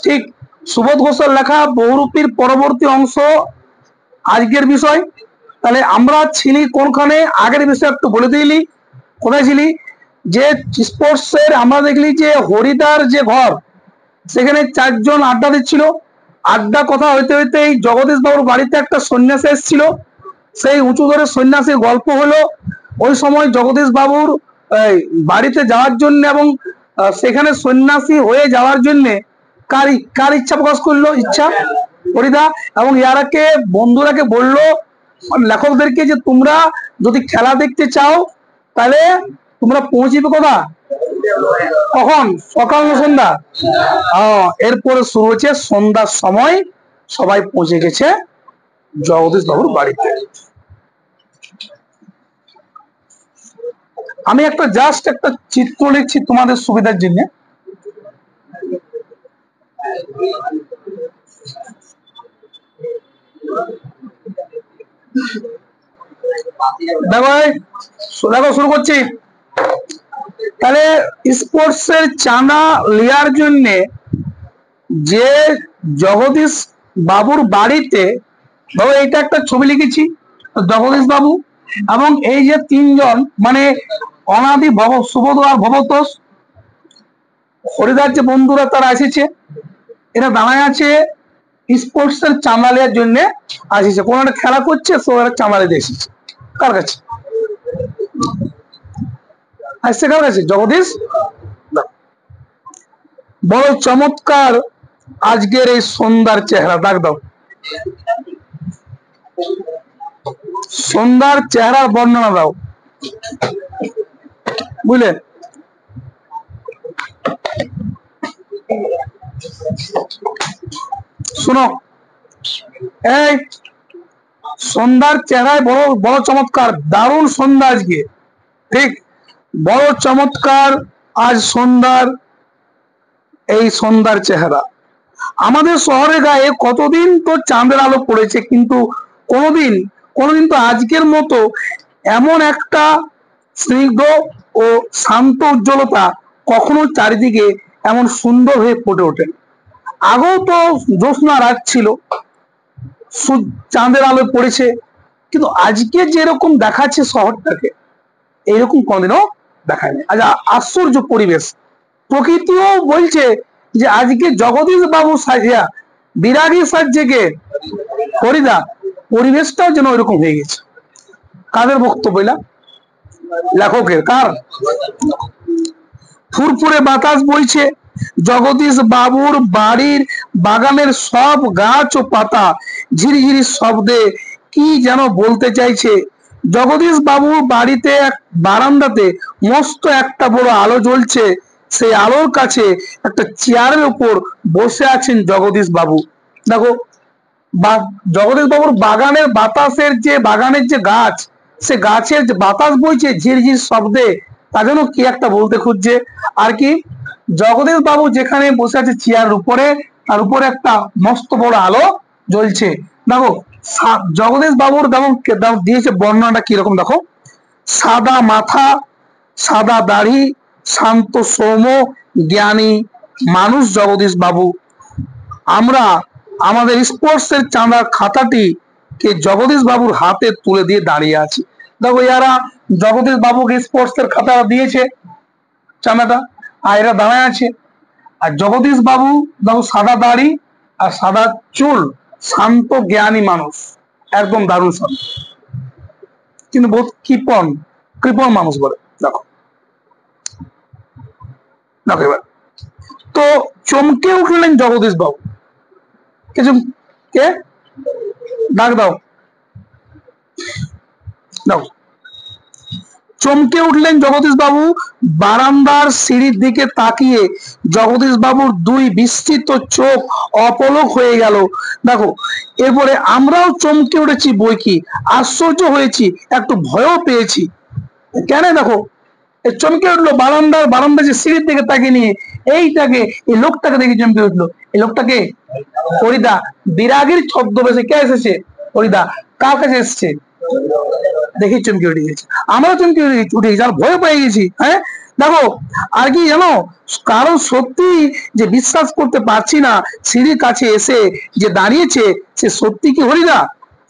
ঠিক সুবোধ ঘোষের লেখা বহুরূপীর পরবর্তী অংশ আজকের বিষয়। তাহলে আমরা ছিলি কোনখানে, আগের বিষয় একটু বলে দিলি কোথায় ছিলি, যে স্পোর্টসের আমরা দেখলি যে হরিদার যে ঘর, সেখানে চারজন আড্ডা দিচ্ছিল। আড্ডা কথা হইতে হইতে এই জগদীশ বাবুর বাড়িতে একটা সন্ন্যাসী এসেছিল, সেই উঁচু ধরে সন্ন্যাসীর গল্প হলো। ওই সময় জগদীশ বাবুর বাড়িতে যাওয়ার জন্য এবং সেখানে সন্ন্যাসী হয়ে যাওয়ার জন্য কার কার ইচ্ছা প্রকাশ করলো, ইচ্ছা হরিদা। এবং ইয়ারাকে বন্ধুরাকে বললো, লেখকদেরকে, যে তোমরা যদি খেলা দেখতে চাও তাহলে তোমরা পৌঁছিবে কোথা, কখন, সকাল না সন্ধ্যা? এরপরে শুরু হচ্ছে সন্ধ্যার সময় সবাই পৌঁছে গেছে জগদীশ বাবুর বাড়িতে। আমি একটা জাস্ট একটা চিত্র লিখছি তোমাদের সুবিধার জন্য। দেখো দেখো শুরু করছি। তাহলে স্পোর্টসের চাঁদা নেওয়ার জন্য যে জগদীশ বাবুর বাড়িতে, ধরো এইটা একটা ছবি লিখেছি, জগদীশ বাবু এবং এই যে তিনজন, মানে অনাদি সুবোধ আর ভবতোষ হরিদার যে বন্ধুরা তারা এসেছে, এরা দাঁড়ায় আছে স্পোর্টসের চাঁদা নেওয়ার জন্য আসিছে। কোন একটা খেলা করছে, সো এরা চাঁদা নিতে এসেছে কার কাছে, আসছে কার কাছে, জগদীশ। বড় চমৎকার আজকের এই সন্ধ্যার চেহারা, ডাক দাও, সন্ধ্যার চেহারার বর্ণনা দাও, বুঝলে? শোনো, এই সন্ধ্যার চেহারায় বড় বড় চমৎকার, দারুণ সন্ধ্যা আজকে, ঠিক বড় চমৎকার আজ সন্ধ্যার, এই সন্ধ্যার চেহারা। আমাদের শহরে গায়ে কতদিন তো চাঁদের আলো পড়েছে, কিন্তু কোনোদিন কোনোদিন তো আজকের মতো এমন একটা স্নিগ্ধ ও শান্ত উজ্জ্বলতা কখনো চারিদিকে এমন সুন্দর হয়ে ফুটে ওঠে। আগেও তো জ্যোৎস্না রাত ছিল, চাঁদের আলো পড়েছে, কিন্তু আজকে যেরকম দেখাচ্ছে শহরটাকে, এইরকম কোনদিনও দেখায় না। আজ আশ্চর্য পরিবেশ, প্রকৃতিও বলছে যে আজকে জগদীশ বাবু সাজিয়া বিরাগী সাজ্যকে হরিদা, পরিবেশটাও যেন ওইরকম হয়ে গেছে। কাদের বক্তব্য এলা? লেখকের। কার? ফুরফুরে বাতাস বইছে, জগদীশ বাবুর বাড়ির বাগানের সব গাছ ও পাতা ঝিরিঝিরি শব্দে কি যেন বলতে চাইছে। জগদীশ বাবুর বাড়িতে এক বারান্দাতে মস্ত একটা বড় আলো জ্বলছে, সেই আলোর কাছে একটা চেয়ারের উপর বসে আছেন জগদীশ বাবু। দেখো, জগদীশ বাবুর বাগানের বাতাসের যে বাগানের যে গাছ, সে গাছের যে বাতাস বইছে ঝিরঝির শব্দে, তা যেন কি একটা বলতে খুঁজছে। আর কি, জগদীশ বাবু যেখানে বসে আছে চেয়ারের উপরে, তার উপরে একটা মস্ত বড় আলো জ্বলছে। দেখো জগদীশ বাবুর দিয়েছে বর্ণনাটা কিরকম, দেখো, সাদা মাথা, সাদা দাড়ি, শান্ত সৌম্য জ্ঞানী মানুষ জগদীশ বাবু। আমরা আমাদের স্পোর্টসের চাঁদার খাতাটি কে জগদীশ বাবুর হাতে তুলে দিয়ে দাঁড়িয়ে আছি। দেখো, এরা জগদীশ বাবুকে স্পোর্টসের খাতা দিয়েছে চাঁদাটা, আর এরা দাঁড়ায় আছে। আর জগদীশ বাবু দেখো, সাদা দাড়ি আর সাদা চুল, শান্ত জ্ঞানী মানুষ, একদম দারুণ শান্ত, কিন্তু বহুত কৃপণ কৃপণ মানুষ বলে। দেখো দেখো এবার তো চমকে উঠলেন জগদীশ বাবু। কিছু কে ডাক দাও, দাও। চমকে উঠলেন জগদীশ বাবু, বারান্দার সিঁড়ির দিকে তাকিয়ে জগদীশ বাবুর দুই বিস্তৃত চোখ অপলক হয়ে গেল। দেখো, এরপরে আমরাও চমকে উঠেছি, বই কি আশ্চর্য হয়েছি, একটু ভয়ও পেয়েছি। কেন? দেখো, চমকে উঠলো, বারান্দার যে সিঁড়ির দিকে তাকিয়ে নিয়ে এইটাকে, এই লোকটাকে দেখে চমকে উঠলো। এই লোকটাকে হরিদা, বিরাগীর ছদ্মবেশে কে এসেছে? হরিদা কার কাছে এসছে? দেখে চমকে উঠে গেছে, আমরাও চমকে উঠে গেছি, আর ভয় পেয়ে গেছি। হ্যাঁ, দেখো আর কি জানো, কারণ সত্যি যে বিশ্বাস করতে পারছি না সিঁড়ির কাছে এসে যে দাঁড়িয়েছে সে সত্যি কি হরিদা?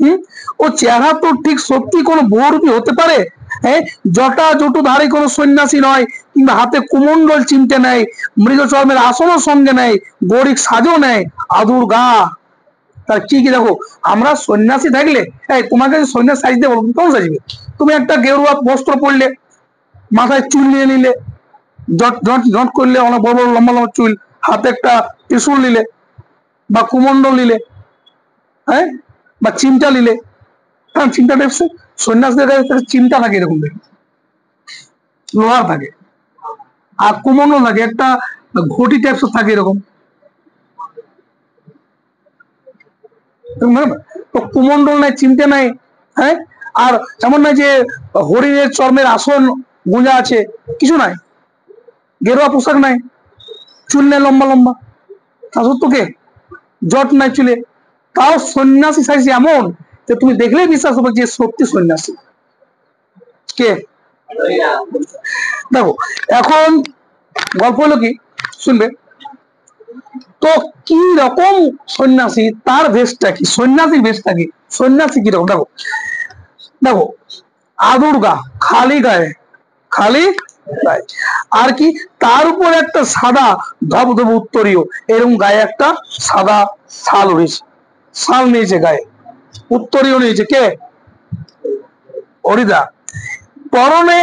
হম ও চেহারা তো ঠিক সত্যি কোনো বহুরূপী হতে পারে? হ্যাঁ, জটা জটু ধারী কোনো সন্ন্যাসী নয়, কিংবা হাতে কুমন্ডল চিমটে নেয়, মৃগ চর্মের আসনও সঙ্গে নেয়, গরিক সাজও নেয়, আদুর গা। তার কি কি দেখো, আমরা সন্ন্যাসী থাকলে, এই তোমাকে সন্ন্যাস সাজতে বলবো, তুমি কেমন সাজবে? তুমি একটা গেরুয়া বস্ত্র পরলে, মাথায় চুল নিয়ে নিলে, জট জট জট করলে, অনেক বড় বড় লম্বা লম্বা চুল, হাতে একটা ত্রিশূল নিলে বা কুমন্ডল নিলে, হ্যাঁ, বা চিমটা নিলে। হ্যাঁ, চিমটা টাইপস সন্ন্যাসদের কাছে চিমটা থাকে এরকম দেখে, লোহার থাকে, আর কুমন্ডল থাকে একটা ঘটি টাইপস থাকে এরকম। তো কুমন্ডল নাই, চিমটে নাই, হ্যাঁ, আর এমন নয় যে হরিণের চর্মের আসন গুঁজা আছে, কিছু নাই, গেরুয়া পোশাক নাই, চুল নেই লম্বা লম্বা, তা সত্যকে জট নাই চুলে, তাও সন্ন্যাসী সাইজে এমন যে তুমি দেখলেই বিশ্বাস হবে যে সত্যি সন্ন্যাসী। কে? দেখো এখন গল্প হলো কি, শুনবে তো, কি রকম সন্ন্যাসী, তার ভেষটা কি, সন্ন্যাসীর ভেষটা কি, সন্ন্যাসী কিরকম দেখো। দেখো আদুর গা, খালি গায়ে, খালি গায়ে, আর কি তার উপর একটা সাদা ধবধব উত্তরীয়, এরকম গায়ে একটা সাদা শাল উড়েছে, শাল নিয়েছে গায়ে, উত্তরীয় নিয়েছে কে? হরিদা। পরনে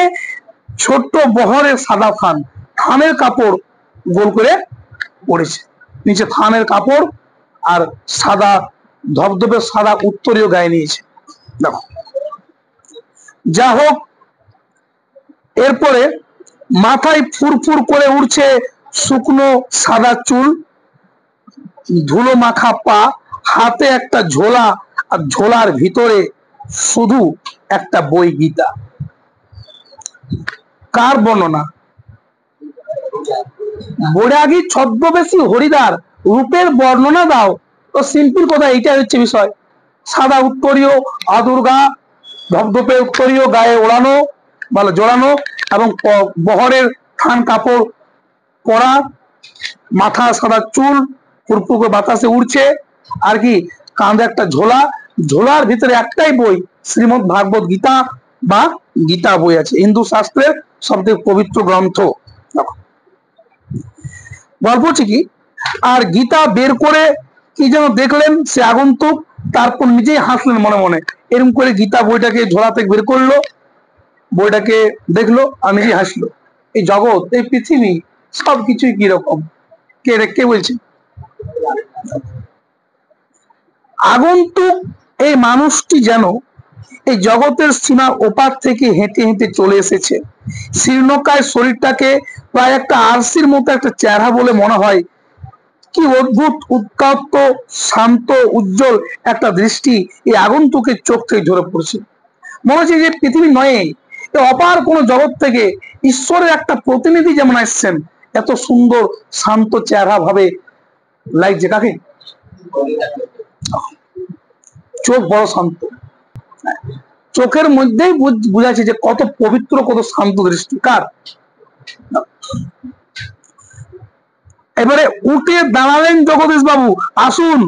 ছোট্ট বহরের সাদা থান, থানের কাপড় গোল করে পড়েছে, নিচে থানের কাপড় আর সাদা ধবধবে সাদা উত্তরীয় গায়ে নিয়েছে। দেখো যা হোক, এরপরে মাথায় ফুরফুর করে উঠছে শুকনো সাদা চুল, ধুলো মাখা পা, হাতে একটা ঝোলা, আর ঝোলার ভিতরে শুধু একটা বই, গীতা। কার বর্ণনা? বৈরাগী ছদ্মবেশী হরিদার রূপের বর্ণনা দাও। তো সিম্পল কথা, এইটাই হচ্ছে বিষয়। সাদা উত্তরীয়, আদুর্গা, ধপধপে উত্তরীয় গায়ে ওড়ানো, ভালো জড়ানো, এবং বহরের থান কাপড় পরা, মাথা সাদা চুল ফুরফুর করে বাতাসে উড়ছে, আর কি কাঁধে একটা ঝোলা, ঝোলার ভিতরে একটাই বই, শ্রীমদ ভাগবত গীতা বা গীতা বই আছে, হিন্দু শাস্ত্রের সবথেকে পবিত্র গ্রন্থ। গল্প হচ্ছে কি, আর গীতা বের করে কি যেন দেখলেন সে আগন্তুক, তারপর নিজেই হাসলেন মনে মনে, এরকম করে গীতা বইটাকে ঝোলা থেকে বের করলো, বইটাকে দেখলো আর নিজেই হাসলো। এই জগৎ, এই পৃথিবী, সবকিছুই কিরকম, কে কে বলছে? আগন্তুক এই মানুষটি যেন এই জগতের সীমার ওপার থেকে হেঁটে হেঁটে চলে এসেছে, শীর্ণকায় শরীরটাকে প্রায় একটা আরসির মতো একটা চেহারা বলে মনে হয়। কি অদ্ভুত উত্তপ্ত, শান্ত, উজ্জ্বল একটা দৃষ্টি এই আগন্তুকের চোখ থেকে ঝরে পড়ছে। মনে হচ্ছে যে পৃথিবী নয়, অপার কোন জগৎ থেকে ঈশ্বরের একটা প্রতিনিধি যেমন আসছেন, এত সুন্দর শান্ত চেহারা ভাবে লাগছে কাকে? চোখ বড় শান্ত, চোখের মধ্যেই বুঝাচ্ছে যে কত পবিত্র, কত শান্ত দৃষ্টি। কার? এবারে উঠে দাঁড়ালেন জগদীশ বাবু, আসুন।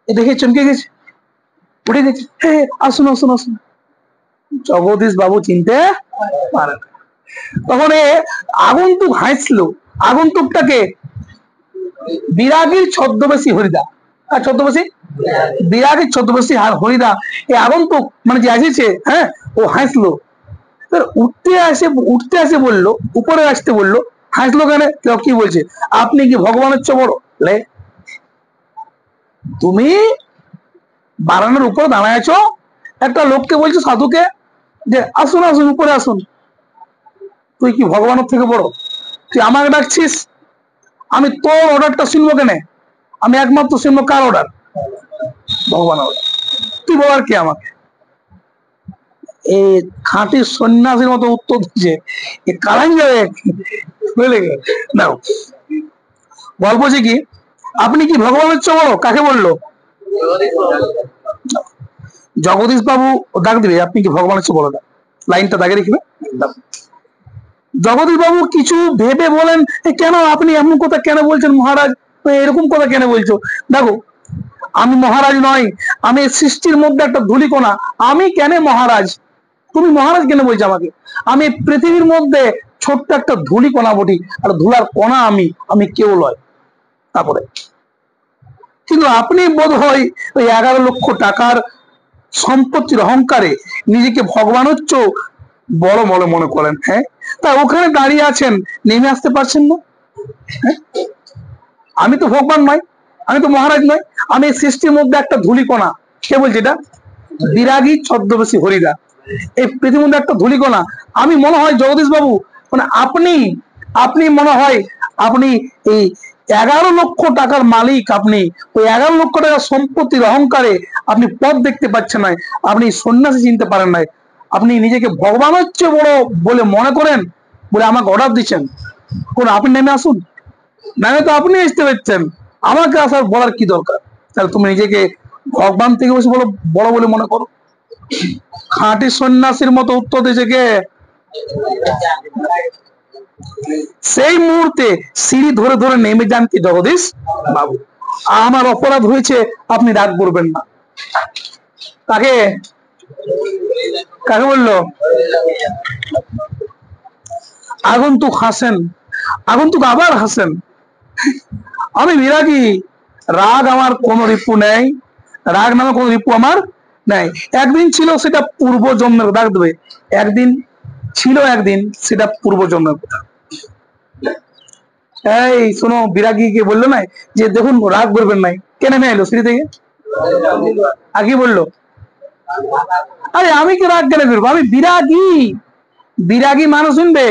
দেখে চমকে গেছে, উঠে গেছে, হ্যাঁ আসুন আসুন আসুন। জগদীশ বাবু চিনতে পারে না। তখন আগন্তুক হাসলো, আগন্তুকটাকে বিরাগীর ছদ্মবেশী হরিদা, আর ছদ্মবেশী বিরাগীর ছদ্মবেশী আর হরিদা, এই আগন্তুক মানে যে আসছে, হ্যাঁ, ও হাসলো। উঠতে আসে বললো, উপরে আসতে বললো, হাসলো কেন? কেউ কি বলছে, আপনি কি ভগবানের চেয়ে বড়? তুমি বারান্দার উপরে দাঁড়ায় আছো, একটা লোককে বলছো, সাধুকে, যে আসুন আসুন উপরে আসুন, তুই কি ভগবানের থেকে বড়? তুই আমাকে ডাকছিস, আমি তোর অর্ডারটা শুনবো কেন? আমি একমাত্র শুনবো কার অর্ডার? ভগবান অর্ডার। তুই বলার কি আমাকে? এই খাঁটি সন্ন্যাসীর মতো উত্তর দিচ্ছে, এ কারাই যাবে। বুঝলে নাও, গল্প যে কি, আপনি কি ভগবানের চেয়ে বড়? কাকে বললো? জগদীশ বাবু ডাক দিবে, আপনি কি ভগবানের চেয়ে বড়? লাইনটা দাগে রেখবে। জগদীশ বাবু কিছু ভেবে বলেন, কেন আপনি এমন কথা কেন বলছেন মহারাজ, এরকম কথা কেন বলছো? দেখো, আমি মহারাজ নয়, আমি সৃষ্টির মধ্যে একটা ধূলিকণা। আমি কেন মহারাজ? তুমি মহারাজ কেন বলছো আমাকে? আমি পৃথিবীর মধ্যে ছোট্ট একটা ধূলিকণা বটি, আর ধুলার কণা আমি, আমি কেউ নয়। তারপরে কিন্তু আপনি বোধ হয় ওই 11 লক্ষ টাকার সম্পত্তির অহংকারে নিজেকে ভগবান হচ্ছ বড় বলে মনে করেন। হ্যাঁ, তা ওখানে দাঁড়িয়ে আছেন, নেমে আসতে পারছেন না? হ্যাঁ, আমি তো ভগবান নয়, আমি তো মহারাজ নয়, আমি সৃষ্টির মধ্যে একটা ধূলিকণা। কে বলছে এটা? বিরাগী ছদ্মবেশী হরিদা। এই পৃথিবীর মধ্যে একটা ধূলিকণা। আমি মনে হয় জগদীশ বাবু, মানে আপনি আপনি মনে হয় আপনি এই 11 লক্ষ টাকার মালিক। আপনি ওই 11 লক্ষ টাকার সম্পত্তির অহংকারে আপনি পথ দেখতে পাচ্ছেন না, আপনি সন্ন্যাসী চিনতে পারেন নাই, আপনি নিজেকে ভগবান হচ্ছে বড় বলে মনে করেন, বলে আমাকে অর্ডার দিচ্ছেন। কোন আপনি নেমে আসুন, নামে তো আপনি আসতে পারছেন, আমাকে আসার বলার কি দরকার? তাহলে তুমি নিজেকে ভগবান থেকে বেশি বলো বড় বলে মনে করো। খাঁটি সন্ন্যাসীর মতো উত্তর দিয়েছে কে? সেই মুহূর্তে সিঁড়ি ধরে ধরে নেমে যান কি জগদীশ বাবু। আমার অপরাধ হয়েছে, আপনি রাগ করবেন না। কাকে কাকে বললো? আগন্তুক হাসেন, আগন্তুক আবার হাসেন। আমি বিরাগী, রাগ আমার কোনো রিপু নেই, রাগ নামে কোনো রিপু আমার নেই। একদিন ছিল সেটা পূর্ব জন্মের, রাগ দেবে একদিন ছিল, একদিন সেটা পূর্ব জন্মের কথা। এই শোনো, বিরাগীকে বললো না যে দেখুন রাগ করবেন নাই, কেন নেমে এলো সিঁড়ি থেকে? আগে বললো, আরে আমি কি রাগ কেন করবো? আমি বিরাগী। বিরাগী মানুষ শুনবে,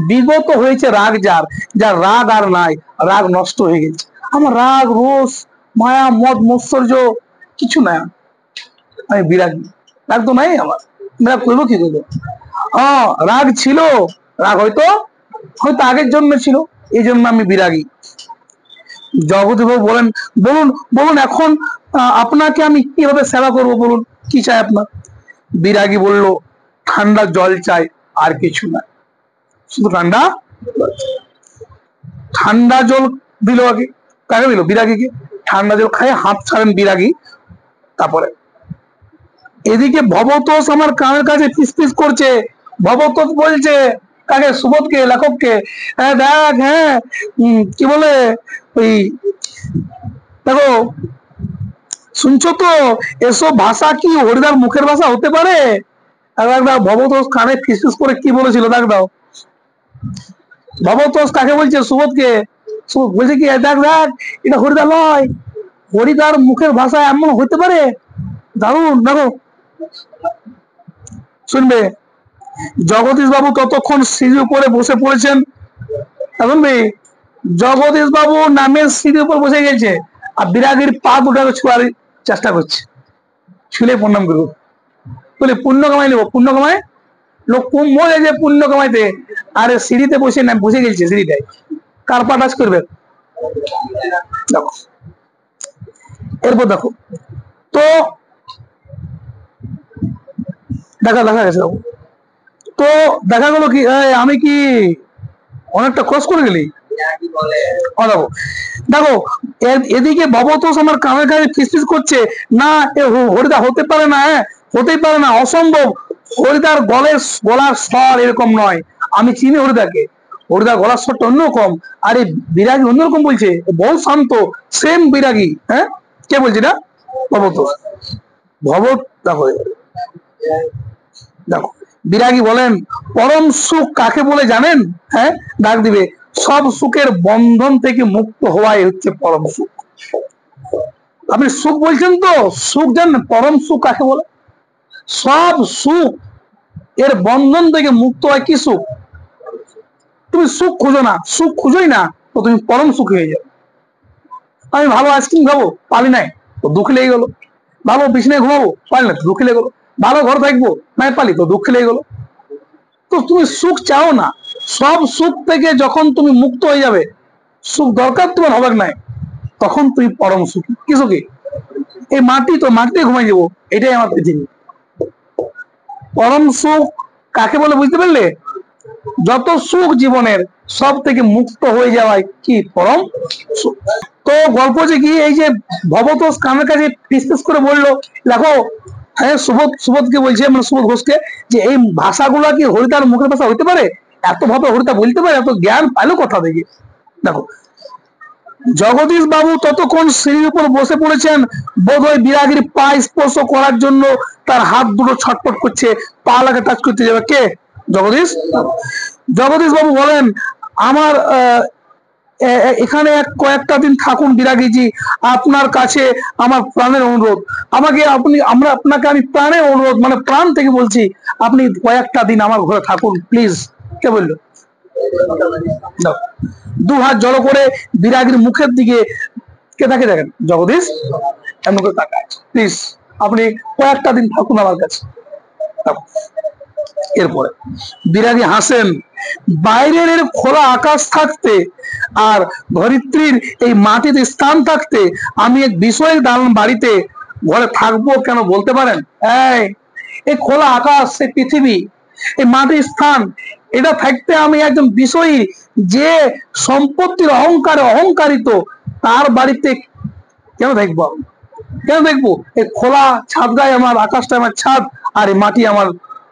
বিগত হয়েছে রাগ যার, যার রাগ আর নাই, রাগ নষ্ট হয়ে গেছে। আমার রাগ রোষ মায়া মদ মৎসর্য কিছু নাই, আমি বিরাগী। রাগ তো নাই আমার, রাগ করবো কি করবো? রাগ ছিল, রাগ হয়তো হয়তো আগের জন্মে ছিল, এই জন্য আমি বিরাগী। জগৎবাবু বলেন, বলুন বলুন এখন আপনাকে আমি কিভাবে সেবা করব বলুন, কি চাই আপনার? বিরাগী বলল, ঠান্ডা জল চাই, আর কিছু না, শুধু ঠান্ডা। ঠান্ডা জল দিল আগে, কাকে দিল? বিরাগীকে। ঠান্ডা জল খায় হাত ছাড়েন বিরাগী। তারপরে এদিকে ভবতোষ আমার কানের কাছে ফিসফিস করছে। ভবতোষ বলছে কাকে? সুবোধকে, লেখককে। হ্যাঁ দেখ, হ্যাঁ কি বলে ওই, দেখো শুনছো তো, এসব ভাষা কি হরিদার মুখের ভাষা হতে পারে? ভবতোষ কানে ফিসফিস করে কি বলেছিল দেখ দাও। ভবতোষ কাকে বলছে? সুবোধকে। সুবোধ বলছে কি, দেখ দেখ এটা হরিদা নয়, হরিদার মুখের ভাষা এমন হতে পারে? দারুণ, দেখো শুনবে। জগদীশ বাবু ততক্ষণ সিঁড়ির উপরে বসে পড়েছেন। এখন জগদীশ বাবু নামের সিঁড়ির উপর বসে গেছে, আর বিরাগীর পা দুটাকে ছোঁয়ার চেষ্টা করছে। ছুলে প্রণাম করবো বলে পুণ্য কামাই নেবো, পুণ্য কামায় লোক কুম্ভ যে পুণ্য কামাইতে, আর সিঁড়িতে বসে না বসে গেছে সিঁড়িটায়। কার পা টাচ করবে? দেখো, এরপর দেখো তো, দেখা দেখা গেছে। তো দেখা গেল কি, আমি কি অনেকটা ক্রস করে গেলি? দেখো দেখো, এদিকে ভবতোষ আমার কানের কাছে ফিসফিস করছে, না হরিদা হতে পারে না, হতেই পারে না, অসম্ভব। হরিদার গলার স্বর এরকম নয়, আমি চিনি হরিদাকে, হরিদার গলার স্বরটা অন্যরকম। আর এই বিরাগী অন্যরকম বলছে, বহু শান্ত, সেম বিরাগী। হ্যাঁ, কে বলছে না? ভবতোষ। দেখো দেখো, বিরাগী বলেন, পরম সুখ কাকে বলে জানেন? হ্যাঁ, ডাক দিবে, সব সুখের বন্ধন থেকে মুক্ত হওয়াই হচ্ছে পরম সুখ। আপনি সুখ বলছেন তো, সুখ জানেন পরম সুখ কাকে বলে? সব সুখ এর বন্ধন থেকে মুক্ত হয় কি সুখ? তুমি সুখ খুঁজো না, সুখ খুঁজোই না, তো তুমি পরম সুখ হয়ে যাবে। আমি ভালো আইসক্রিম খাবো, পালি নাই, তো দুঃখ লেগে গেলো। ভালো বিছানায় ঘুমাবো, পালি না, তো দুঃখ লেগে গেলো। ভালো ঘর থাকবো, নাই পালি, তো দুঃখ লেগে গেলো। তো তুমি সুখ চাও না, সব সুখ থেকে যখন তুমি মুক্ত হয়ে যাবে, সুখ দরকার তোমার হবে নাই, তখন তুমি পরম সুখী। কি সুখী? এই মাটি তো, মাটিতে ঘুমাই যাবো, এটাই আমার পৃথিবী। পরম সুখ কাকে বলে বুঝতে পারলে? যত সুখ জীবনের সব থেকে মুক্ত হয়ে যাওয়ায় কি পরম সুখ। তো গল্প যে কি, এই যে ভবতোষ কানের কাছে ফিসফিস করে বললো, দেখো হ্যাঁ সুবোধকে বলছে, মানে সুবোধ ঘোষকে, যে এই ভাষাগুলো কি হরিতার মুখের ভাষা হইতে পারে? এত ভাবে হরিতা বলতে পারে? এত জ্ঞান পাইলো কথা থেকে? দেখো, জগদীশ বাবু ততক্ষণ সিঁড়ির উপর বসে পড়েছেন। বোধহয় বিরাগীর পা স্পর্শ করার জন্য তার হাত দুটো ছটফট করছে, পা লাগে টাচ করতে যাবে। কে? জগদীশ। জগদীশ বাবু বলেন, আমার এখানে কয়েকটা দিন থাকুন বিরাগীজি, আপনার কাছে আমার প্রাণের অনুরোধ। আপনাকে আমি প্রাণের অনুরোধ, মানে প্রাণ থেকে বলছি, আপনি কয়েকটা দিন আমার ঘরে থাকুন প্লিজ। কে বললো? দু হাত জড়ো করে বিরাগীর মুখের দিকে কে তাকে দেখেন, জগদীশ এমন করে তাকায়, প্লিজ আপনি কয়েকটা দিন থাকুন আমার কাছে। এরপরে বিরাগী হাসেন, বাইরের খোলা আকাশ থাকতে আর ধরিত্রীর এই মাটিতে স্থান থাকতে আমি এক বিষয়ের দালান বাড়িতে ঘরে থাকবো কেন বলতে পারেন? এই খোলা আকাশ, এই পৃথিবী, এই মাটির স্থান, এটা থাকতে আমি একজন বিষয়ী যে সম্পত্তির অহংকারে অহংকারিত, তার বাড়িতে কেন দেখবো? কেন দেখবো? এই খোলা ছাদ গায়ে আমার, আকাশটা আমার ছাদ, আর এই মাটি আমার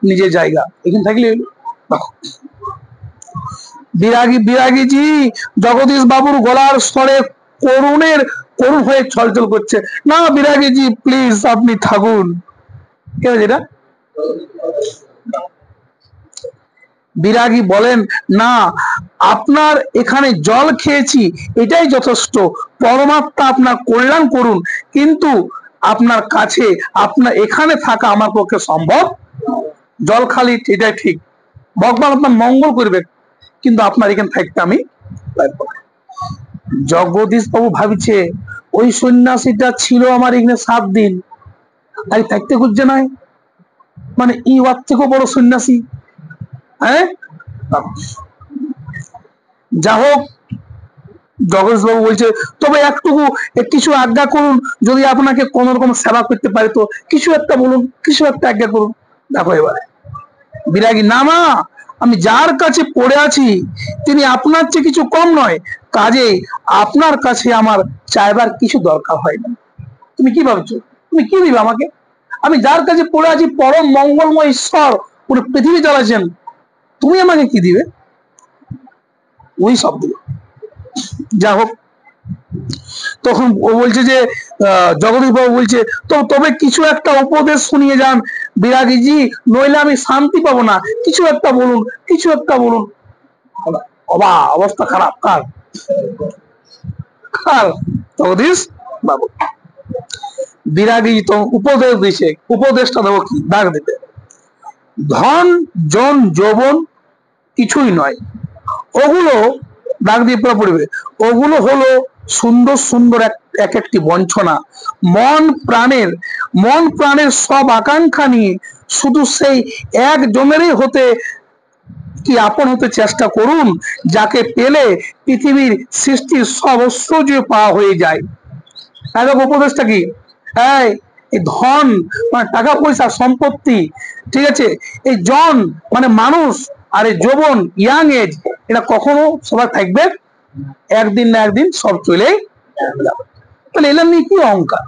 নিজের জায়গা, এখানে থাকলে। বিরাগীজি, জগদীশ বাবুর গলার স্বরে করুণ হয়ে ছলছল করছে। না বিরাগীজি প্লিজ আপনি থাকুন। কেন যেটা? বিরাগী বলেন, না আপনার এখানে জল খেয়েছি এটাই যথেষ্ট, পরমাত্মা আপনার কল্যাণ করুন, কিন্তু আপনার কাছে আপনার এখানে থাকা আমার পক্ষে সম্ভব। জল খালি এটাই ঠিক, ভগবান আপনার মঙ্গল করবে, কিন্তু আপনার এখানে থাকতে আমি। জগদীশ বাবু ভাবিছে, ওই সন্ন্যাসীটা ছিল আমার এখানে 7 দিন, আর থাকতে খুঁজছে নাই, মানে ই ওর থেকেও বড় সন্ন্যাসী। হ্যাঁ, যা হোক, জগদীশ বাবু বলছে, তবে একটুকু কিছু আজ্ঞা করুন, যদি আপনাকে কোন রকম সেবা করতে পারে তো কিছু একটা বলুন, কিছু একটা আজ্ঞা করুন। দেখো এবারে বিরাগী, না মা, আমি যার কাছে পড়ে আছি তিনি আপনার চেয়ে কিছু কম নয়, কাজেই আপনার কাছে আমার চাইবার কিছু দরকার হয় না। তুমি কি ভাবছো? তুমি কি দিবে আমাকে? আমি যার কাছে পড়ে আছি পরম মঙ্গলময় ঈশ্বর, পুরো পৃথিবী চালাচ্ছেন, তুমি আমাকে কি দিবে? ওই সব দিবে। যা হোক, তখন ও বলছে যে জগদীশ বাবু বলছে, তো তবে কিছু একটা উপদেশ শুনিয়ে যান বিরাগীজি, নইলে আমি শান্তি পাবো না, কিছু একটা বলুন, কিছু একটা বলুন। অবস্থা খারাপ কার? কার? জগদীশ বাবু। বিরাগী তো উপদেশ দিছে, উপদেশটা দেবো কি? দাগ দেবে, ধন জন যৌবন কিছুই নয়, ওগুলো দাগ দিয়ে পুরো পড়বে, ওগুলো হলো সুন্দর সুন্দর এক একটি বঞ্চনা। মন প্রাণের সব আকাঙ্ক্ষা নিয়ে শুধু সেই একজনেরই হতে কি আপন হতে চেষ্টা করুন, যাকে পেলে পৃথিবীর সৃষ্টির সব ঐশ্বর্য পাওয়া হয়ে যায়। উপদেশটা কি? এই ধন মানে টাকা পয়সা সম্পত্তি, ঠিক আছে, এই জন মানে মানুষ, আর এই যৌবন ইয়াং এজ, এটা কখনো সবার থাকবে, একদিন না একদিন সব চলে যাবে। তাহলে এলাম নিয়ে কি অহংকার?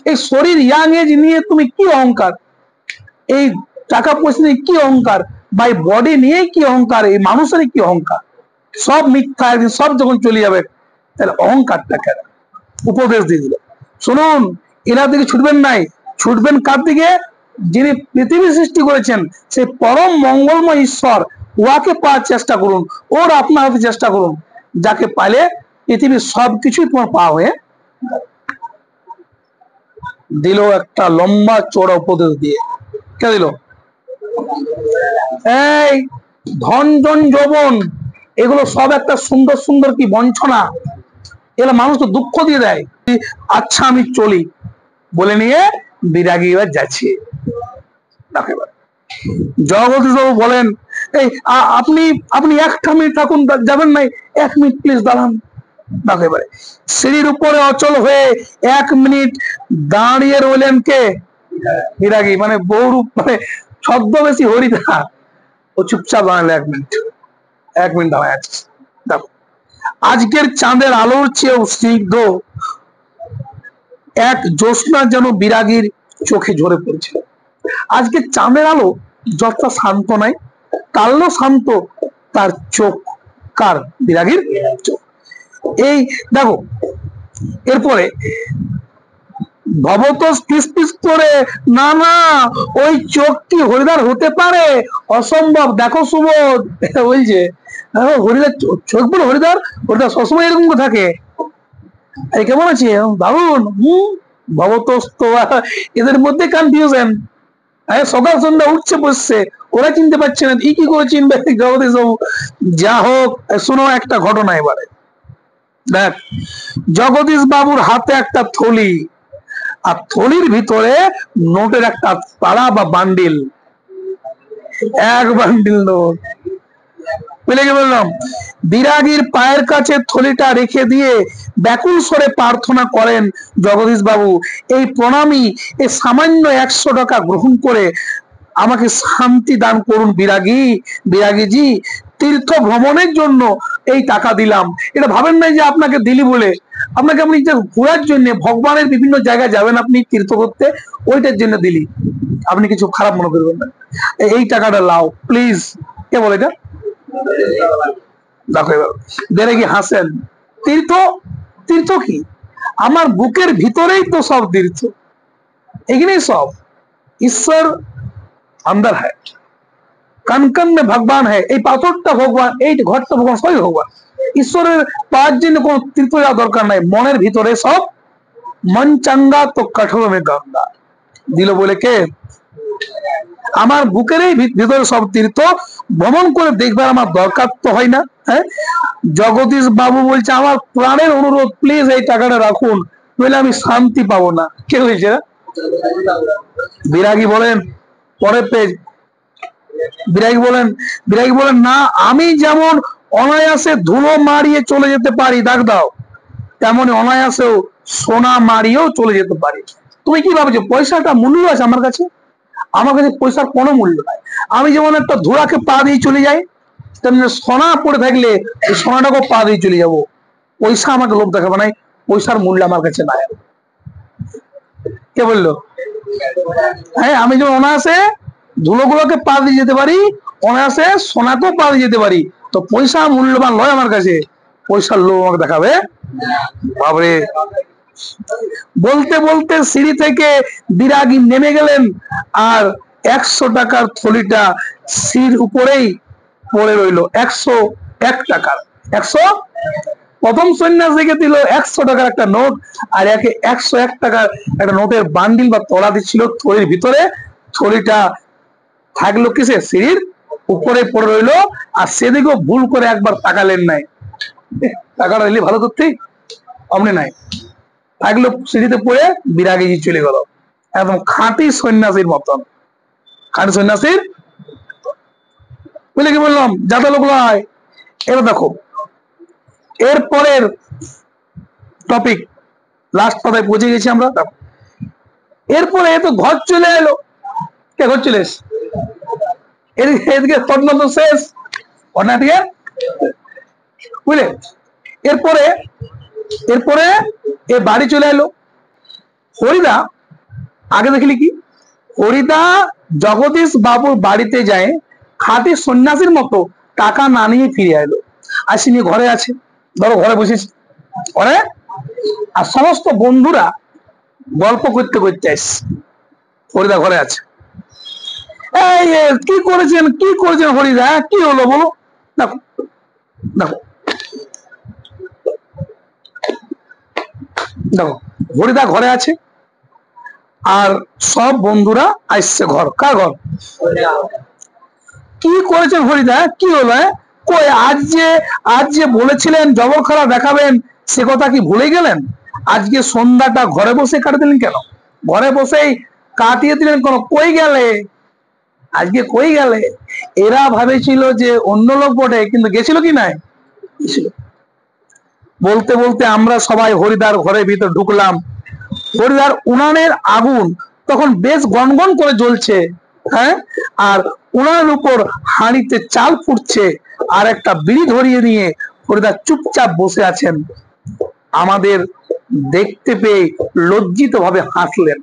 এই শরীর ইয়াং এজ নিয়ে তুমি কি অহংকার? এই টাকা পয়সা নিয়ে কি অহংকার? বা এই বডি নিয়ে কি অহংকার? এই মানুষের কি অহংকার? সব মিথ্যা, একদিন সব যখন চলে যাবে, তাহলে অহংকারটা কেন? উপদেশ দিয়ে দিল, শুনুন, এরা দিকে ছুটবেন নাই, ছুটবেন কার দিকে? যিনি পৃথিবী সৃষ্টি করেছেন, সেই পরম মঙ্গলময় ঈশ্বর, ওয়াকে পাওয়ার চেষ্টা করুন, ওর আপনার হাতে চেষ্টা করুন, যাকে পাইলে পৃথিবীর সবকিছুই তোমার পাওয়া হয়ে। দিল একটা লম্বা চড়া উপদেশ দিয়ে। কে দিল? এই ধন জন যৌবন, এগুলো সব একটা সুন্দর সুন্দর কি বঞ্চনা, এগুলো মানুষকে দুঃখ দিয়ে দেয়। আচ্ছা আমি চলি বলে নিয়ে বিরাগী এবার যাচ্ছে। জগদীশ বাবু বলেন, এই আপনি আপনি একটা মিনিট থাকুন, যাবেন নাই? 1 মিনিট প্লিজ দাঁড়ান। এবারে সিঁড়ির উপরে অচল হয়ে 1 মিনিট দাঁড়িয়ে রইলেন কে? বিরাগী, মানে বহুরূপ, মানে ছদ্মবেশী হরিদা। ও চুপচাপ দাঁড়ালে 1 মিনিট। এক মিনিট দাঁড়ায় আছিস। দেখো, আজকের চাঁদের আলোর চেয়েও স্নিগ্ধ এক জ্যোৎস্না যেন বিরাগীর চোখে ঝরে পড়ছিল। আজকে চাঁদের আলো যতটা শান্ত নাই, কালো শান্ত তার চোখ। কার? বিরাগীর চোখ। এই দেখো, এরপরে ভবতোষ ফিস করে, না না, ওই চোখ কি হরিদার হতে পারে? অসম্ভব। দেখো সুবোধ বলছে, হরিদার চোখ বলো হরিদার, হরিদার সবসময় এরকম থাকে। এই কেমন আছে? দারুন। ভবতোষ তো এদের মধ্যে কনফিউশন। সকাল সন্ধ্যা উঠছে বসছে, ওরা চিনতে পারছে না, কি করে চিনবে জগদীশ বাবু? যা হোক, শোনো একটা ঘটনা এবারে। দেখ, জগদীশ বাবুর হাতে একটা থলি, আর থলির ভিতরে নোটের একটা তাড়া বা বান্ডিল, এক বান্ডিল নোট। বুঝলে কি বললাম? বিরাগীর পায়ের কাছে থলিটা রেখে দিয়ে ব্যাকুল স্বরে প্রার্থনা করেন জগদীশ বাবু, এই প্রণামী, এই সামান্য 100 টাকা গ্রহণ করে আমাকে শান্তি দান করুন বিরাগী, বিরাগীজি। তীর্থ ভ্রমণের জন্য এই টাকা দিলাম। এটা ভাবেন নাই যে আপনাকে দিলি বলে, আপনাকে আপনি যে ঘোরার জন্য ভগবানের বিভিন্ন জায়গায় যাবেন আপনি তীর্থ করতে, ওইটার জন্য দিলি, আপনি কিছু খারাপ মনে করবেন না। এই টাকাটা লাও প্লিজ। কে বলে এটা? দেখো এবার দেরে কি হাসেন। তীর্থ, তীর্থ কি? আমার বুকের ভিতরেই তো সব তীর্থ, এখানেই সব। ঈশ্বর अंदर है, कन कन में भगवान है। এই পাথরটা ভগবান, এই ঘরটা ভগবান, সবই ভগবান। ঈশ্বরের পাওয়ার জন্য কোনো তীর্থ যাওয়ার দরকার নাই, মনের ভিতরে সব। মন চাঙ্গা তো কঠোর মে গঙ্গা, দিল বলে কে? আমার বুকের এই ভিতরে সব তীর্থ, ভ্রমণ করে দেখবার আমার দরকার তো হয় না। হ্যাঁ, জগদীশ বাবু বলছে আমার প্রাণের অনুরোধ, প্লিজ এই টাকাটা রাখুন, নইলে আমি শান্তি পাবো না। কে হয়েছে? বিরাগী বলেন, পরের পেজ, বিরাগী বলেন না, আমি যেমন অনায়াসে ধুলো মারিয়ে চলে যেতে পারি, দাগ দাও, তেমনি অনায়াসেও সোনা মারিয়েও চলে যেতে পারি। তুমি কি ভাবছো পয়সাটা মূল্য আছে আমার কাছে? আমার কাছে পয়সার কোনো মূল্য নাই। আমি যেমন একটা ধুলাকে পা দিয়ে চলে যাই, তেমনি সোনা পড়ে থাকলে এই সোনাটাকে পা দিয়ে চলে যাবো। পয়সা আমাকে লোভ দেখাবে নাই, পয়সার মূল্য আমার কাছে নাই। কে বললো? হ্যাঁ, আমি যেমন অনায়াসে ধুলোগুলোকে পা দিয়ে যেতে পারি, অনায়াসে সোনাকেও পা দিয়ে যেতে পারি, তো পয়সা মূল্যবান নয় আমার কাছে, পয়সার লোভ আমাকে দেখাবে। বাবরে। বলতে বলতে সিঁড়ি থেকে বিরাগী নেমে গেলেন, আর 100 টাকার থলিটা সিঁড়ির উপরেই পড়ে রইল। 101 টাকার, 100 প্রথম সন্ন্যাসীকে দিল 100 টাকার একটা নোট, আর একে 101 টাকার একটা নোটের বান্ডিল বা তলা দিচ্ছিল থলির ভিতরে। থলিটা থাকলো কিসে? সিঁড়ির উপরে পড়ে রইলো, আর সেদিকেও ভুল করে একবার তাকালেন নাই। টাকাটা দিলে ভালো তো, ঠিক অমনি নাই, থাকলো সিঁড়িতে পড়ে। বিরাগীজি চলে গেল, একদম খাঁটি সন্ন্যাসীর মতন, খাঁটি সন্ন্যাসীর। বুঝলে কি বললাম? যাতে লোক নয়। এবার দেখো এরপরের টপিক, লাস্ট কথায় পৌঁছে গেছি আমরা। দেখো এরপরে তো ঘর চলে এলো। কে ঘর চলে এস? এদিকে ঘটনা তো শেষ, ঘটনা দিয়ে বুঝলে। এরপরে এরপরে এ বাড়ি চলে এলো। হরিদা আগে দেখলি কি, হরিদা জগদীশ বাবুর বাড়িতে যায় খাঁটি সন্ন্যাসীর মতো টাকা না নিয়ে ফিরে এলো। আসিনি, ঘরে আছে, ধরো ঘরে বসেছি ঘরে, আর সমস্ত বন্ধুরা গল্প করতে করতে আসছে, হরিদা ঘরে আছে। এই কি করেছেন, কি করেছেন হরিদা, কি হলো বলো? দেখো দেখো দেখো, হরিদা ঘরে আছে, আর সব বন্ধুরা আসছে ঘর। কার ঘর? কি করেছেন হরিদা, কি হলো? কই আজ যে বলেছিলেন জবর খেলা দেখাবেন, সে কথা কি ভুলে গেলেন? আজকে সন্ধ্যাটা ঘরে বসে কাটিয়ে দিলেন কেন? ঘরে বসেই কাটিয়ে দিলেন কেন? কই গেলে আজকে, কই গেলে? এরা ভাবেছিল যে অন্য লোক বটে, কিন্তু গেছিল কি নাই? বলতে বলতে আমরা সবাই হরিদার ঘরের ভিতর ঢুকলাম। হরিদার উনানের আগুন তখন বেশ গনগন করে জ্বলছে। হ্যাঁ, আর ওনার উপর হাঁড়িতে চাল ফুটছে, আর একটা বিড়ি ধরিয়ে নিয়ে হরিদা চুপচাপ বসে আছেন। আমাদের দেখতে পেয়ে লজ্জিত ভাবে হাসলেন।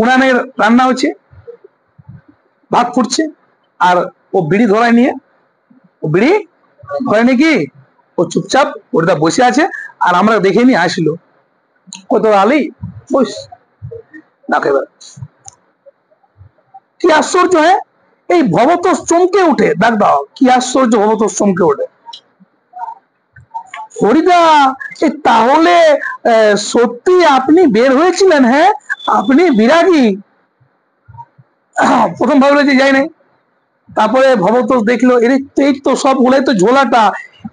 উনানের রান্না হচ্ছে, ভাত ফুটছে, আর ও বিড়ি ধরায় নিয়ে, ও বিড়ি ধরে নাকি, ও চুপচাপ হরিদা বসে আছে, আর আমরা দেখে নিয়ে আসলো। কত আলি বস দেখে, কি আশ্চর্য! হ্যাঁ, এই ভবতোষ চমকে উঠে, দেখ দাও কি আশ্চর্য, ভবতোষ চমকে ওঠে। হরিদা, তাহলে সত্যি আপনি বের হয়েছিলেন? হ্যাঁ, আপনি বিরাগী। প্রথম ভাবলো যে যাই নাই, তারপরে ভবতোষ দেখলো এই তো সব গুলাই তো ঝোলাটা,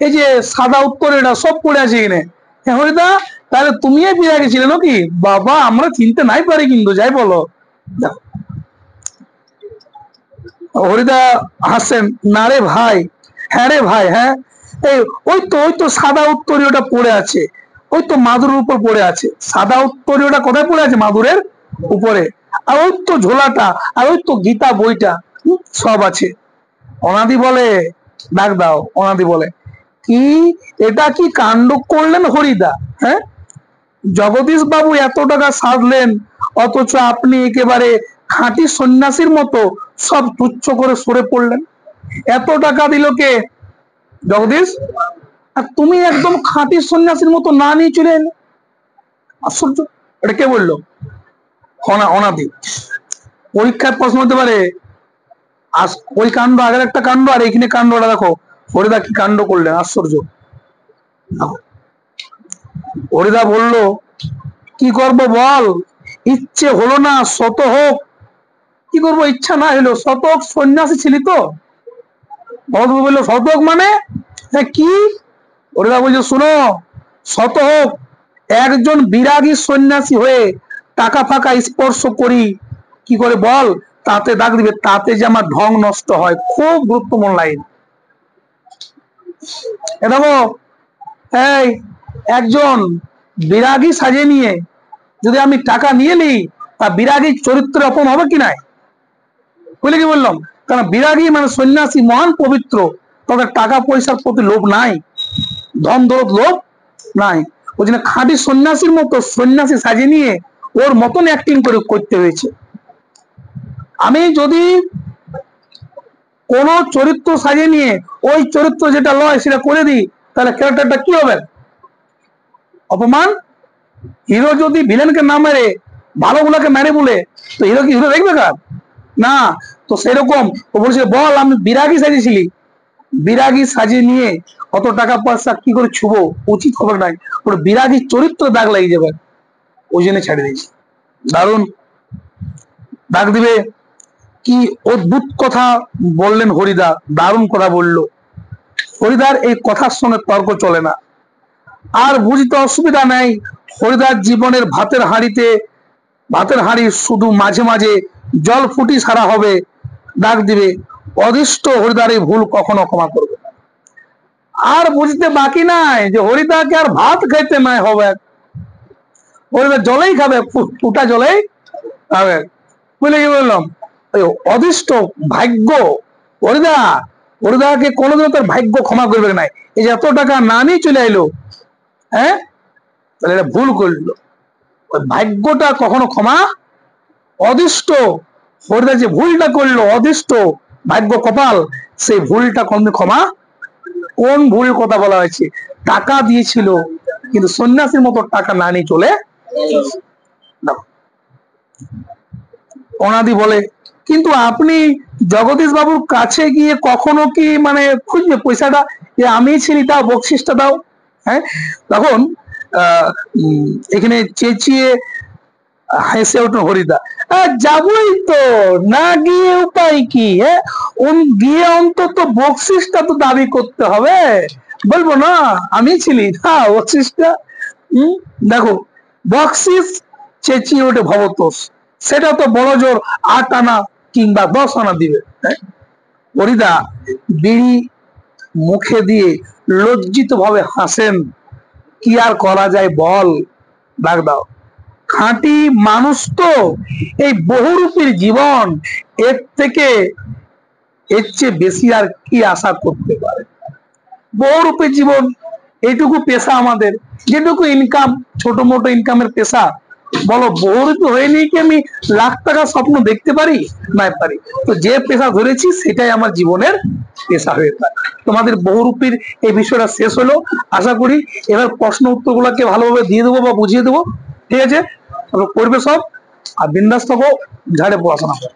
এই যে সাদা উত্তরেটা সব পড়ে আছে এখানে। হ্যাঁ হরিদা, তাহলে তুমি বিরাগী ছিলে নাকি? বাবা, আমরা চিনতে নাই পারি, কিন্তু যাই বলো। হরিদা হাসছেন, না রে ভাই, হ্যাঁ রে ভাই, হ্যাঁ, এই ওই তো সাদা উত্তরীয়টা পড়ে আছে, ওই তো মাদুরের উপর পড়ে আছে। সাদা উত্তরীয়টা কোথায় পড়ে আছে? মাদুরের উপরে। আর ওই তো ঝোলাটা, আর ওই তো গীতা বইটা, সব আছে। অনাদি বলে, ডাক দাও। অনাদি বলে, কি এটা কি কাণ্ড করলেন হরিদা? হ্যাঁ, জগদীশ বাবু এত টাকা সাধলেন, অথচ আপনি একেবারে খাঁটি সন্ন্যাসীর মতো সব তুচ্ছ করে সরে পড়লেন। এত টাকা দিল কে? জগদীশ। আর তুমি একদম খাঁটি সন্ন্যাসীর মতো না নিয়ে চলে এলে। আশ্চর্য! এটা কে বললো? অনাদি। পরীক্ষায় প্রশ্ন হতে পারে, ওই কাণ্ড আগের একটা কাণ্ড, আর এখানে কাণ্ডটা দেখো। হরিদা কি কাণ্ড করলেন, আশ্চর্য! হরিদা বলল, কি করব বল, ইচ্ছে হলো না, শত হোক। কি করবো, ইচ্ছা না হলো, শত হোক। সন্ন্যাসী ছিলি তো? ভগবান বললো, শত হোক মানে কি? হরিদা বলছে, শুনো, শত হোক একজন বিরাগী সন্ন্যাসী হয়ে টাকা ফাঁকা স্পর্শ করি, কি করে বল, তাতে দাগ দিবে, তাতে যে আমার ঢং নষ্ট হয়। খুব গুরুত্বপূর্ণ লাইন। এ দেখো, এই একজন বিরাগী সাজে নিয়ে যদি আমি টাকা নিয়ে নিই, তা বিরাগী চরিত্র অপন হবে কি নাই? বুঝলে কি বললাম? কারণ বিরাগী মানে সন্ন্যাসী, মহান পবিত্র, তাদের টাকা পয়সার প্রতি লোভ নাই, ধন দৌলত লোভ নাই। ওই জন্য খাঁটি সন্ন্যাসীর মতো সন্ন্যাসী সাজিয়ে নিয়ে ওর মতন অ্যাক্টিং করে করতে হয়েছে। আমি যদি কোন চরিত্র সাজিয়ে নিয়ে ওই চরিত্র যেটা লয় সেটা করে দিই, তাহলে ক্যারেক্টারটা কি হবে? অপমান। হিরো যদি ভিলেনকে না মেরে ভালো গুলাকে মেরে বলে, তো হিরো কি হিরো দেখবে কার? না। তো সেরকম ও বলছে, বল আমি বিরাগী সাজিয়েছিলি, বিরাগী সাজিয়ে নিয়ে অত টাকা পয়সা কি করে ছুবো, উচিত খবর নাই, ওর বিরাগী চরিত্র দাগ লাগিয়ে যাবে, ওই জন্য ছেড়ে দিয়েছি। দারুণ দাগ দিবে। কি অদ্ভুত কথা বললেন হরিদা, দারুণ কথা বললো। হরিদার এই কথার সঙ্গে তর্ক চলে না। আর বুঝতে অসুবিধা নেই, হরিদার জীবনের ভাতের হাঁড়ি শুধু মাঝে মাঝে জল ফুটি সারা হবে। ডাক দিবে, অদৃষ্ট হরিদার এই ভুল কখনো ক্ষমা করবে না। আর বুঝতে বাকি নাই যে হরিদাকে আর ভাত খাইতে নাই হবে, হরিদা জলেই খাবে, ফুটা জলেই খাবে। বুঝলে কি বললাম? অদৃষ্ট ভাগ্য। হরিদাকে কোনোদিন তার ভাগ্য ক্ষমা করবে নাই। এই যে এত টাকা না নিয়ে চলে এলো, হ্যাঁ, তাহলে এটা ভুল করলো। ওই ভাগ্যটা কখনো ক্ষমা, অদৃষ্ট হরিদা যে ভুলটা করলো, অদৃষ্ট ভাগ্য কপাল, সেই ভুলটা কোনদিন ক্ষমা। কোন ভুল কথা বলা হয়েছে? টাকা দিয়েছিল, কিন্তু সন্ন্যাসীর মতো টাকা না নিয়ে চলে। অনাদি বলে, কিন্তু আপনি জগদীশ বাবুর কাছে গিয়ে কখনো কি মানে খুঁজবে পয়সাটা, যে আমি ছিলি, দাও বকশিসটা দাও। হ্যাঁ, তখন এখানে চেঁচিয়ে হেসে উঠল হরিদা, যাবই তো, না গিয়ে উপায় কি? হ্যাঁ, গিয়ে অন্তত বকশিসটা তো দাবি করতে হবে। বলবো না আমি ছিলি, হ্যাঁ বকশিসটা। দেখো, বকশিস চেঁচিয়ে ওঠে ভবতোষ, সেটা তো বড় জোর 8 আনা কিংবা 10 আনা দিবে। হ্যাঁ, হরিদা বিড়ি মুখে দিয়ে লজ্জিত ভাবে হাসেন। কি আর করা যায় বল, ডাক দাও। খাঁটি মানুষ তো এই বহুরূপীর জীবন এর থেকে এর চেয়ে বেশি আর কি আশা করতে পারে। বহুরূপী জীবন, এইটুকু পেশা আমাদের, যেটুকু ইনকাম, ছোট মোটো ইনকামের পেশা, বলো বহুরূপী হয়ে নিয়ে কি আমি লাখ টাকার স্বপ্ন দেখতে পারি? না পারি। তো যে পেশা ধরেছি সেটাই আমার জীবনের পেশা হয়ে থাকে। তোমাদের বহুরূপীর এই বিষয়টা শেষ হলো। আশা করি এবার প্রশ্ন উত্তর গুলাকে ভালোভাবে দিয়ে দেবো বা বুঝিয়ে দেবো। ঠিক আছে, করবে সব, আর বিন্দাস থাকো, ঝাড়ে পড়াশোনা করো।